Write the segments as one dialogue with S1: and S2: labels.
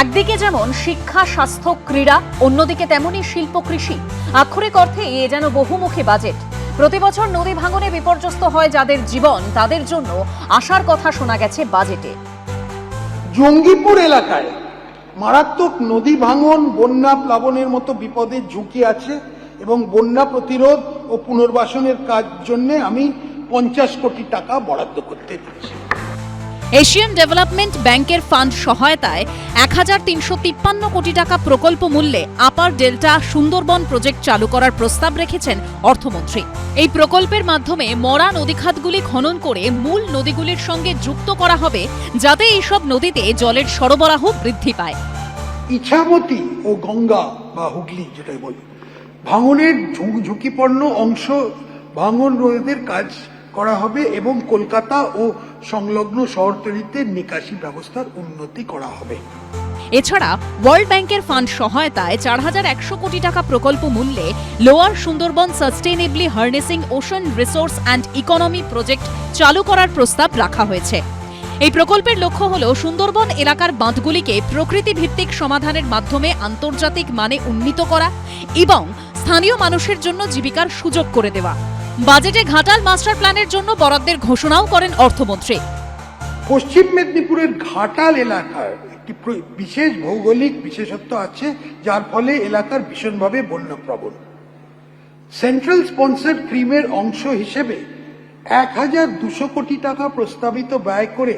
S1: একদিকে যেমন শিক্ষা, স্বাস্থ্য, ক্রীড়া, অন্যদিকে তেমনই শিল্প, কৃষি। আক্ষরিক অর্থে এ যেন বহুমুখী বাজেট। প্রতি বছর নদী ভাঙনে বিপর্যস্ত হয় যাদের জীবন, তাদের জন্য আশার কথা শোনা গেছে বাজেটে।
S2: জঙ্গিপুর এলাকায় মারাত্মক নদী ভাঙন, বন্যা প্লাবনের মতো বিপদের ঝুঁকি আছে এবং বন্যা প্রতিরোধ ও পুনর্বাসনের কাজ জন্য আমি 50 কোটি টাকা বরাদ্দ করতে দিচ্ছি।
S1: এশিয়ান ডেভেলপমেন্ট ব্যাংকের ফান্ড সহায়তায় 1353 কোটি টাকা প্রকল্প মূল্যে আপার ডেল্টা সুন্দরবন প্রজেক্ট চালু করার প্রস্তাব রেখেছেন অর্থমন্ত্রী। এই প্রকল্পের মাধ্যমে মরা নদীখাতগুলি খনন করে মূল নদীগুলির সঙ্গে যুক্ত করা হবে, যাতে এইসব নদীতে জলের সরবরাহ বৃদ্ধি পায়।
S2: ইছামতি ও গঙ্গা বা হুগলি যেটাই বলি, ভাঙনের ঝুঁকিপূর্ণ অংশ ভাঙন রোধের কাজ করা হবে এবং কলকাতা ও সংলগ্ন শহরতলিতে নিকাশি ব্যবস্থার উন্নতি করা হবে।
S1: এছাড়া ওয়ার্ল্ড ব্যাংকের ফান্ড সহায়তায় 4100 কোটি টাকা প্রকল্প মূল্যে lower Sundarban sustainably harnessing ocean resource and economy project চালু করার প্রস্তাব রাখা হয়েছে। এই প্রকল্পের লক্ষ্য হল সুন্দরবন এলাকার বাঁধগুলিকে প্রকৃতি ভিত্তিক সমাধানের মাধ্যমে আন্তর্জাতিক মানে উন্নীত করা এবং স্থানীয় মানুষের জন্য জীবিকার সুযোগ করে দেওয়া। বাজেটে ঘাটাল মাস্টার প্ল্যানের জন্য বরাদ্দের ঘোষণাও করেন অর্থমন্ত্রী।
S2: পশ্চিম মেদিনীপুরের ঘাটাল এলাকার একটি বিশেষ ভৌগোলিক বিশেষত্ব আছে, যার ফলে এলাকার ভীষণভাবে বন্যাপ্রবণ। সেন্ট্রাল স্পন্সর ক্রিমের অংশ হিসেবে 1200 কোটি টাকা প্রস্তাবিত ব্যয় করে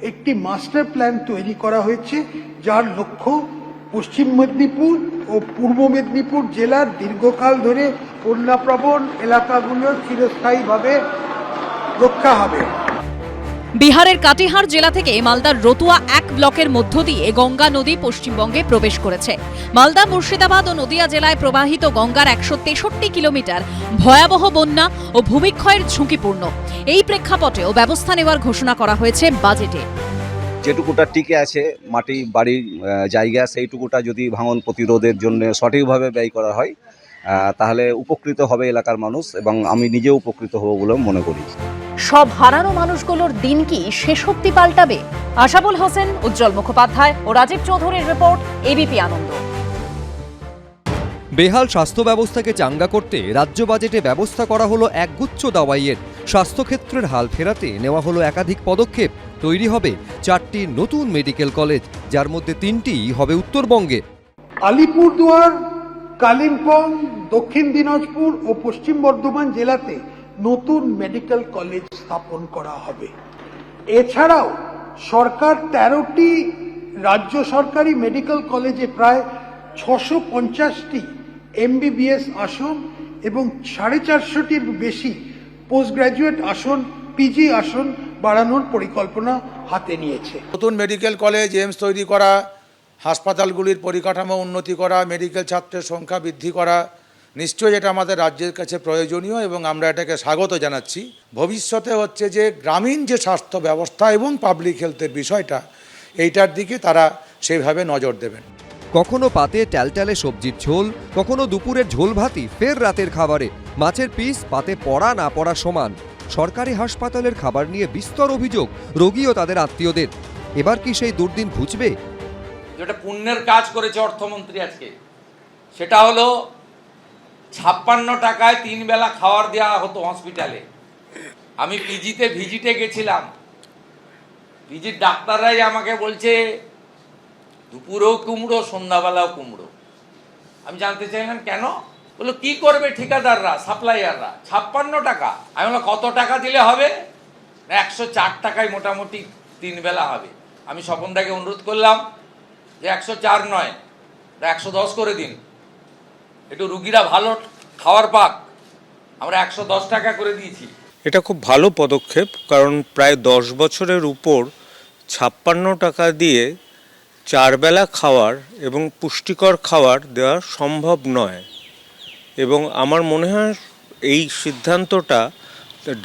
S2: একটি মাস্টার প্ল্যান তৈরি করা হয়েছে, যার লক্ষ্য পশ্চিম মেদিনীপুর ও পূর্ব মেদিনীপুর জেলার দীর্ঘকাল ধরে বন্যাপ্রবণ এলাকাগুলো চিরস্থায়ীভাবে রক্ষা হবে।
S1: বিহারের কাটিহার জেলা থেকে মালদার রতুয়া 1 ব্লকের মধ্য দিয়ে গঙ্গা নদী পশ্চিমবঙ্গে প্রবেশ করেছে। মালদা, মুর্শিদাবাদ ও নদিয়া জেলায় প্রবাহিত গঙ্গার 163 কিলোমিটার ভয়াবহ বন্যা ও ভূমিক্ষয়ের ঝুঁকিপূর্ণ। এই প্রেক্ষাপটেও ব্যবস্থা নেওয়ার ঘোষণা করা হয়েছে বাজেটে।
S3: যেটুকুটা টিকে আছে মাটি বাড়ির জায়গা, সেইটুকুটা যদি ভাঙন প্রতিরোধের জন্য সঠিকভাবে ব্যয় করা হয় তাহলে উপকৃত হবে এলাকার মানুষ এবং আমি নিজেও উপকৃত হব বলে মনে করি।
S1: সব হারানো মানুষগুলোর দিন কি শেষ অবধি পাল্টাবে? আশাবুল হোসেন, উজ্জ্বল মুখোপাধ্যায় ও রাজীব চৌধুরীর রিপোর্ট, এবিপি আনন্দ।
S4: বেহাল স্বাস্থ্য ব্যবস্থাকে চাঙ্গা করতে রাজ্য বাজেটে ব্যবস্থা করা হলো একগুচ্ছ দাওয়াইয়ের। স্বাস্থ্যক্ষেত্রের হাল ফেরাতে নেওয়া হলো একাধিক পদক্ষেপ। তৈরি হবে 4টি নতুন মেডিকেল কলেজ, যার মধ্যে 3টি হবে উত্তরবঙ্গে।
S2: আলিপুরদুয়ার, কালিম্পং, দক্ষিণ দিনাজপুর ও পশ্চিম বর্ধমান জেলাতে নতুন মেডিকেল কলেজ স্থাপন করা হবে। এছাড়াও সরকার 13টি রাজ্য সরকারি মেডিকেল কলেজে প্রায় 650টি MBBS আসন এবং 450টির বেশি পোস্ট গ্রাজুয়েট আসন, PG আসন বাড়ানোর পরিকল্পনা হাতে নিয়েছে।
S5: নতুন মেডিকেল কলেজ, এইমস তৈরি করা, হাসপাতালগুলির পরিকাঠামো উন্নতি করা, মেডিকেল ছাত্রের সংখ্যা বৃদ্ধি করা নিশ্চয়ই এটা আমাদের রাজ্যের কাছে প্রয়োজনীয় এবং আমরা এটাকে স্বাগত জানাচ্ছি। ভবিষ্যতে হচ্ছে যে গ্রামীণ যে স্বাস্থ্য ব্যবস্থা এবং পাবলিক হেলথের বিষয়টা, এইটার দিকে তারা সেইভাবে নজর দেবেন।
S4: কখনো পাতে ট্যালট্যালে সবজির ঝোল, কখনো দুপুরের ঝোল ভাতই ফের রাতের খাবারে। মাছের পিস পাতে পড়া না পড়া সমান। সরকারি হাসপাতালের খাবার নিয়ে বিস্তর অভিযোগ রোগী ও তাদের আত্মীয়দের। এবার কি সেই দুর্দিন ঘুচবে?
S6: যেটা পুণ্যের কাজ করেছে অর্থমন্ত্রী আজকে, সেটা হলো 56 টাকায় 3 বেলা খাবার দেওয়া হতো হসপিটালে। আমি পিজিতে ভিজিটে গেছিলাম, পিজির ডাক্তাররাই আমাকে বলছে দুপুরেও কুমড়ো, সন্ধ্যাবেলাও কুমড়ো। আমি জানতে চাইলাম কেন? বললো কি করবে ঠিকাদাররা, সাপ্লাইয়াররা, 56 টাকা। আমি বললাম কত টাকা দিলে হবে? 104 টাকায় মোটামুটি 3 বেলা হবে। আমি স্বপনদাকে অনুরোধ করলাম যে 104 নয়, 110 করে দিন, একটু রুগীরা ভালো খাওয়ার পাক। আমরা 110 টাকা করে দিয়েছি।
S7: এটা খুব ভালো পদক্ষেপ, কারণ প্রায় 10 বছরের উপর 56 টাকা দিয়ে 4 বেলা খাওয়ার এবং পুষ্টিকর খাবার দেওয়া সম্ভব নয়। এবং আমার মনে হয় এই সিদ্ধান্তটা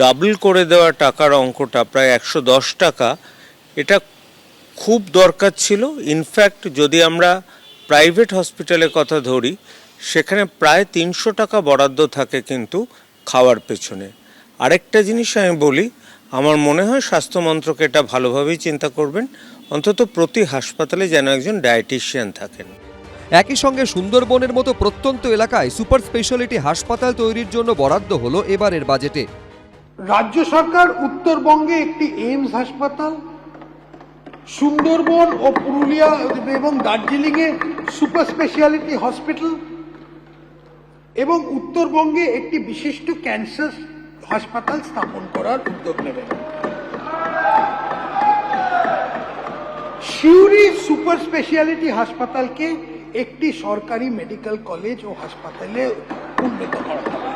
S7: ডাবল করে দেওয়া টাকার অঙ্কটা প্রায় 110 টাকা, এটা খুব দরকার ছিল। ইনফ্যাক্ট যদি আমরা প্রাইভেট হসপিটালের কথা ধরি, সেখানে প্রায় 300 টাকা বরাদ্দ থাকে কিন্তু খাওয়ার পেছনে। আরেকটা জিনিস আমি বলি, আমার মনে হয় স্বাস্থ্য মন্ত্রক এটা ভালোভাবেই চিন্তা করবেন। অন্তত প্রতি হাসপাতালে যেন একজন ডায়েটিশিয়ান থাকেন।
S4: একই সঙ্গে সুন্দরবনের মতো প্রত্যন্ত এলাকায় সুপার স্পেশালিটি হাসপাতাল তৈরির জন্য বরাদ্দ হলো এবারের বাজেটে।
S2: রাজ্য সরকার উত্তরবঙ্গে একটি এইমস হাসপাতাল, সুন্দরবন ও পুরুলিয়া এবং দার্জিলিংয়ে সুপার স্পেশালিটি হসপিটাল এবং উত্তরবঙ্গে একটি বিশিষ্ট ক্যান্সার হাসপাতাল স্থাপন করার উদ্যোগ নেবেন। সিউড়ি সুপার স্পেশালিটি হাসপাতালকে একটি সরকারি মেডিকেল কলেজ ও হাসপাতালে উন্নীত করা হবে।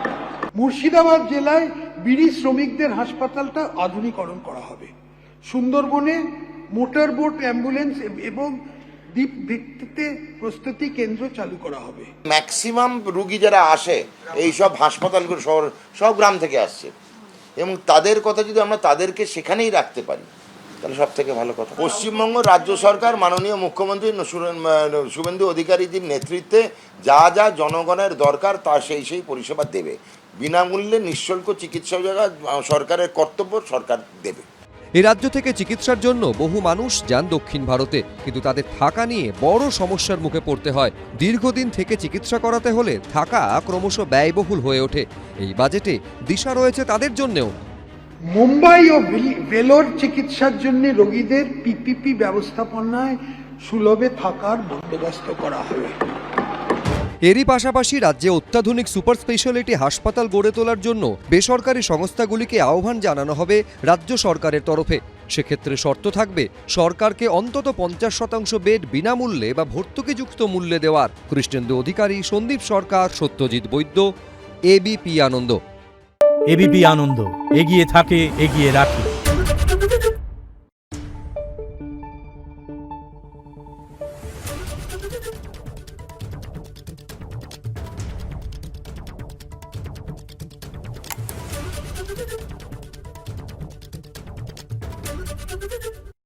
S2: মুর্শিদাবাদ জেলায় বিড়ি শ্রমিকদের হাসপাতালটা আধুনিকরণ করা হবে। সুন্দরবনে মোটর বোট অ্যাম্বুলেন্স এবং দ্বীপ ভিত্তিতে প্রস্তুতি কেন্দ্র চালু করা হবে।
S8: ম্যাক্সিমাম রুগী যারা আসে এই সব হাসপাতালগুলো সব গ্রাম থেকে আসছে, এবং তাদের কথা যদি আমরা তাদেরকে সেখানেই রাখতে পারি তাহলে সব থেকে ভালো কথা। পশ্চিমবঙ্গ রাজ্য সরকার মাননীয় মুখ্যমন্ত্রী শুভেন্দু অধিকারীজির নেতৃত্বে যা যা জনগণের দরকার তা সেই পরিষেবা দেবে। বিনামূল্যে নিঃশুল্ক চিকিৎসা সরকারের কর্তব্য, সরকার দেবে।
S4: এ রাজ্য থেকে চিকিৎসার জন্য বহু মানুষ যান দক্ষিণ ভারতে, কিন্তু তাদের থাকা নিয়ে বড় সমস্যার মুখে পড়তে হয়। দীর্ঘদিন থেকে চিকিৎসা করাতে হলে থাকা ক্রমশ ব্যয়বহুল হয়ে ওঠে। এই বাজেটে দিশা রয়েছে তাদের জন্যও।
S2: মুম্বাই ও ভেলোর চিকিৎসার জন্য রোগীদের পিপিপি ব্যবস্থাপনায় সুলভে থাকার বন্দোবস্ত করা হবে।
S4: এরই পাশাপাশি রাজ্যে অত্যাধুনিক সুপার স্পেশালিটি হাসপাতাল গড়ে তোলার জন্য বেসরকারি সংস্থাগুলিকে আহ্বান জানানো হবে রাজ্য সরকারের তরফে। সেক্ষেত্রে শর্ত থাকবে সরকারকে অন্তত 50% বেড বিনামূল্যে বা ভর্তুকিযুক্ত মূল্যে দেওয়ার। কৃষ্ণেন্দু অধিকারী, সন্দীপ সরকার, সত্যজিৎ বৈদ্য, এবিপি আনন্দ।
S9: এবিপি আনন্দ, এগিয়ে থাকে, এগিয়ে রাখে।
S10: Thank you.